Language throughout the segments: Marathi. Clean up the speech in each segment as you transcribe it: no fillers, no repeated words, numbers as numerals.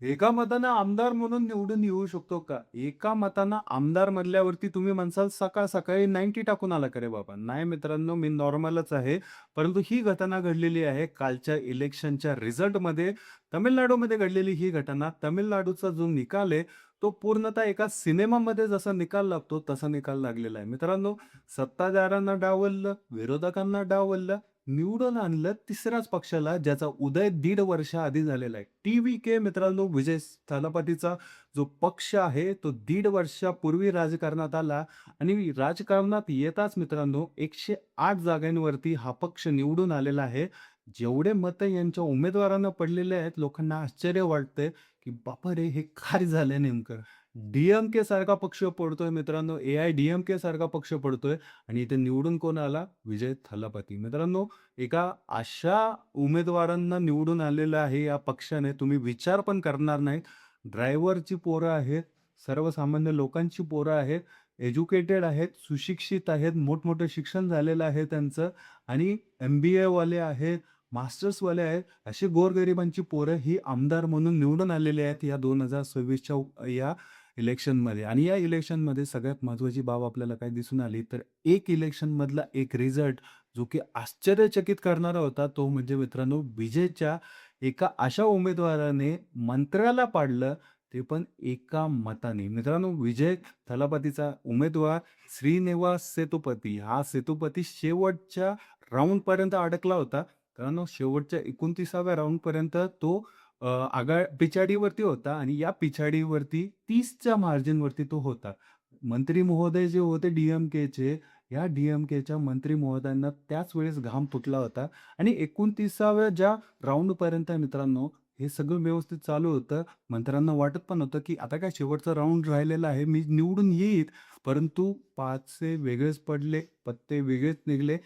एका मतानं आमदार म्हणून निवडून येऊ शकतो का? एका मतानं आमदार म्हणल्यावरती तुम्ही म्हणसाल सकाळ-सकाळी 90 टाकून आला का रे बाबा? नाही मित्रांनो, मी नॉर्मलच आहे. परंतु ही घटना घडलेली आहे कालच्या इलेक्शनच्या रिझल्टमध्ये. तामिळनाडूमध्ये घडलेली ही घटना. तामिळनाडूचा जो निकाल आहे, तो पूर्णतः एका सिनेमामध्ये जसा निकाल लागतो, तसा निकाल लागलेला आहे. मित्रांनो, सत्ताधाऱ्यांना डावललं, विरोधकांना डावललं, निवडून आणलं तिसऱ्याच पक्षाला ज्याचा उदय 1.5 वर्षाआधी झालेला आहे. टी-व्ही-के मित्रांनो, विजय थालापतीचा जो पक्ष आहे, तो 1.5 वर्षापूर्वी राजकारणात आला आणि राजकारणात येताच मित्रांनो 108 जागांवरती हा पक्ष निवडून आलेला आहे. जेवढे मतं यांच्या उमेदवारांना पडलेले आहेत, लोकांना आश्चर्य वाटतंय, की बापारे! हे काय झालंय नेमकं? डी सारखा पक्ष पडतोय मित्रांनो, ए-आय-डी-एम-के सारखा पक्ष पडतोय आणि इथे निवडून कोण आला? विजय थालापती. मित्रांनो, एका अशा उमेदवारांना निवडून आलेलं आहे या पक्षाने, तुम्ही विचार पण करणार नाहीत. ड्रायव्हरची पोरं आहेत, सर्वसामान्य लोकांची पोरं आहेत, एज्युकेटेड आहेत, सुशिक्षित आहेत, मोठमोठं शिक्षण झालेलं आहे त्यांचं आणि एम-बी-एवाले आहेत, मास्टर्सवाले आहेत. अशी गोरगरिबांची पोरं ही आमदार म्हणून निवडून आलेली आहेत या 2026च्या या इलेक्शनमध्ये. आणि या इलेक्शनमध्ये सगळ्यात महत्त्वाची बाब आपल्याला काय दिसून आली, तर एक इलेक्शनमधला एक रिझल्ट जो की आश्चर्यचकित करणारा होता, तो म्हणजे मित्रांनो विजेच्या एका अशा उमेदवाराने मंत्र्याला पाडलं, ते पण एका मताने. मित्रांनो, विजय थलापतीचा उमेदवार श्रीनिवास सेतुपती, हा सेतुपती शेवटच्या राउंडपर्यंत अडकला होता. कारण शेवटच्या 29व्या राउंडपर्यंत तो पिछाडीवरती होता आणि या पिछाडीवरती 30च्या मार्जिनवरती तो होता. मंत्री महोदय जे होते डी-एम-केचे, या डी-एम-केच्या मंत्री महोदयांना त्याच वेळेस घाम फुटला होता आणि 29व्या ज्या राउंडपर्यंत मित्रांनो, हे सगळं व्यवस्थित चालू होतं. मंत्र्यांना वाटत पण होतं, की आता काय शेवटचा राउंड राहिलेला आहे, मी निवडून येईन. परंतु 5 वेगळेच पडले, पत्ते वेगळेच निघाले.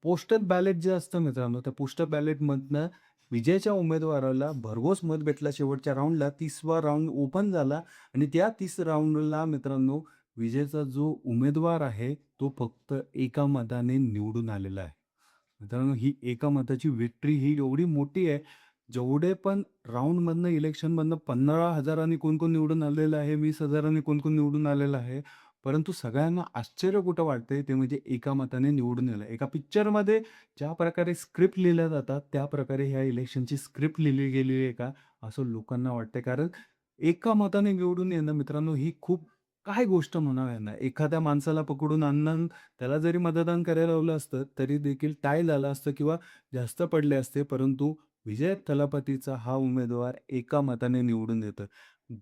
पोस्टल बॅलेट जे असतं मित्रांनो, त्या पोस्टल बॅलेटमधनं विजयच्या उमेदवाराला भरघोस मत भेटला शेवटच्या राउंडला. 30वा राउंड ओपन झाला आणि त्या 30 राउंडला मित्रांनो, विजयचा जो उमेदवार आहे, तो फक्त एका मताने निवडून आलेला आहे. मित्रांनो, ही एका मताची विक्ट्री ही एवढी मोठी आहे. जेवढे पण राउंडमधनं इलेक्शनमधनं 15,000नी कोण-कोण निवडून आलेलं आहे, 20,000नी कोण-कोण निवडून आलेलं आहे. परंतु सगळ्यांना आश्चर्य कुठं वाटतंय ते म्हणजे एका मताने निवडून आलं. एका पिक्चरमध्ये ज्या प्रकारे स्क्रिप्ट लिहिल्या जातात, त्या प्रकारे ह्या इलेक्शनची स्क्रिप्ट लिहिली गेलेली आहे का? असं लोकांना वाटतंय. कारण एका मताने निवडून येणं मित्रांनो, ही खूप काय गोष्ट म्हणावी यांना. एखाद्या माणसाला पकडून आणून त्याला जरी मतदान करायला लावलं असतं, तरी देखील टाय झालं असतं किंवा जास्त पडले असते. परंतु विजय थलापतीचा हा उमेदवार एका मताने निवडून येतं.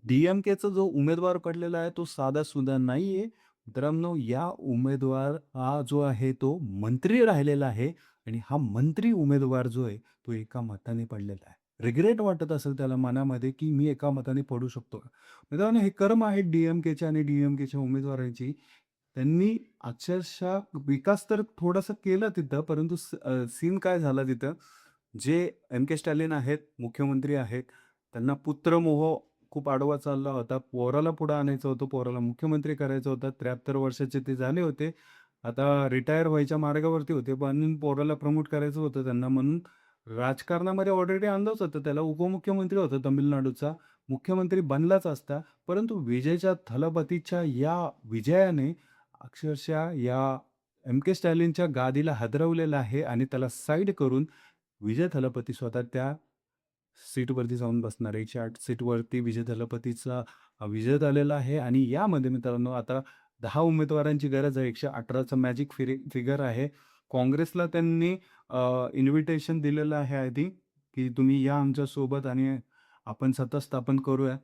डी-एम-केचा जो उमेदवार पडलेला आहे, तो साधासुधा नाहीये. मित्रांनो, या उमेदवार हा जो आहे, तो मंत्री राहिलेला आहे आणि हा मंत्री उमेदवार जो आहे, तो एका मताने पडलेला आहे. रिग्रेट वाटत असेल त्याला मनामध्ये, की मी एका मताने पडू शकतो. मित्रांनो, हे कर्म आहेत डी-एम-केच्या आणि डी-एम-केच्या उमेदवारांची. त्यांनी अक्षरशः विकास तर थोडासा केला तिथं, परंतु सीन काय झाला तिथं, जे एम-के स्टॅलिन आहेत, मुख्यमंत्री आहेत, त्यांना पुत्रमोह खूप आडवा चालला होता. पोराला पुढे आणायचं होतं, पोराला मुख्यमंत्री करायचं होतं. 73 वर्षाचे ते झाले होते. आता रिटायर व्हायच्या मार्गावरती होते, पण पोराला प्रमोट करायचं होतं त्यांना म्हणून राजकारणामध्ये ऑलरेडी आणलंच होतं. त्याला उपमुख्यमंत्री होता तामिळनाडूचा. मुख्यमंत्री बनलाच असता. परंतु विजयच्या थलापतीच्या या विजयाने अक्षरशः या एम-के स्टॅलिनच्या गादीला हादरवलेलं आहे आणि त्याला साईड करून विजय थलपती स्वतः त्या सीटवरती जाऊन बसणार आहे. 108 सीटवरती विजय थलपतीचा विजय झालेला आहे आणि यामध्ये मित्रांनो आता 10 उमेदवारांची गरज आहे. 118चा मॅजिक फिगर आहे. काँग्रेसला त्यांनी इन्व्हिटेशन दिलेलं आहे आधी, की तुम्ही या आमच्यासोबत आणि आपण सत्ता स्थापन करूया.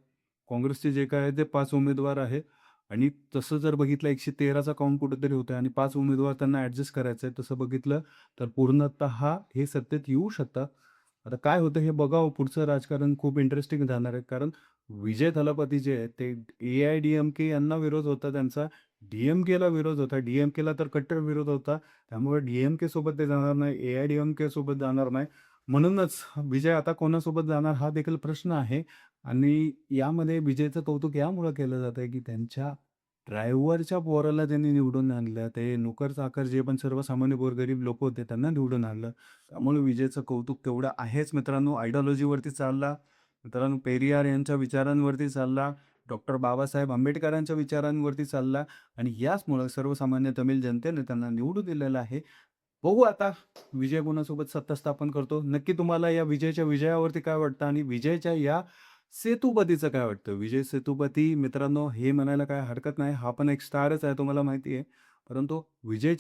काँग्रेसचे जे काय आहे ते 5 उमेदवार आहेत आणि तसं जर बघितलं 113चा काउंट कुठेतरी होतोय आणि 5 उमेदवार त्यांना ॲडजस्ट करायचं आहे. तसं बघितलं तर पूर्णतः हे सत्तेत येऊ शकतात. आता काय होतं हे बघावं. पुढचं राजकारण खूप इंटरेस्टिंग जाणार आहे. कारण विजय थलापती जे आहेत ते ए-आय-डी-एम-के यांना विरोध होता त्यांचा. डी-एम-केला विरोध होता. डी-एम-केला तर कट्टर विरोध होता. त्यामुळे डी-एम-के सोबत ते जाणार नाही. ए-आय-डी-एम-के सोबत जाणार नाही. म्हणूनच विजय आता कोणासोबत जाणार हा देखील प्रश्न आहे. आणि यामध्ये विजयचं कौतुक यामुळं केलं जातंय, की त्यांच्या ड्रायव्हरच्या पोराला त्यांनी निवडून आणलं. ते नोकर-चाकर जे पण सर्वसामान्य गोरगरीब लोकं होते त्यांना निवडून आणलं. त्यामुळे विजयचं कौतुक तेवढं आहेच मित्रांनो. आयडिओलॉजीवरती चालला. मित्रांनो, पेरियार यांच्या विचारांवरती चालला, डॉक्टर बाबासाहेब आंबेडकरांच्या विचारांवरती चालला आणि याचमुळं सर्वसामान्य तमिळ जनतेने त्यांना निवडून दिलेलं आहे. बघू आता विजय कोणासोबत सत्ता स्थापन करतो. नक्की तुम्हाला या विजयच्या विजयावरती काय वाटतं आणि विजयच्या या सेतुपतीचं काय वाटतं? विजय सेतुपती मित्रांनो हे म्हणायला काही हरकत नाही. हा पण एक स्टारच आहे तुम्हाला माहिती आहे. परंतु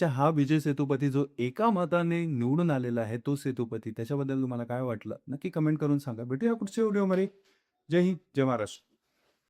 हा विजय सेतुपती जो एका मताने निवडून आलेला आहे तो सेतुपती त्याच्याबद्दल तुम्हाला काय वाटलं? नक्की कमेंट करून सांगा. भेटूया पुढच्या व्हिडिओमध्ये. जय हिंद, जय महाराष्ट्र.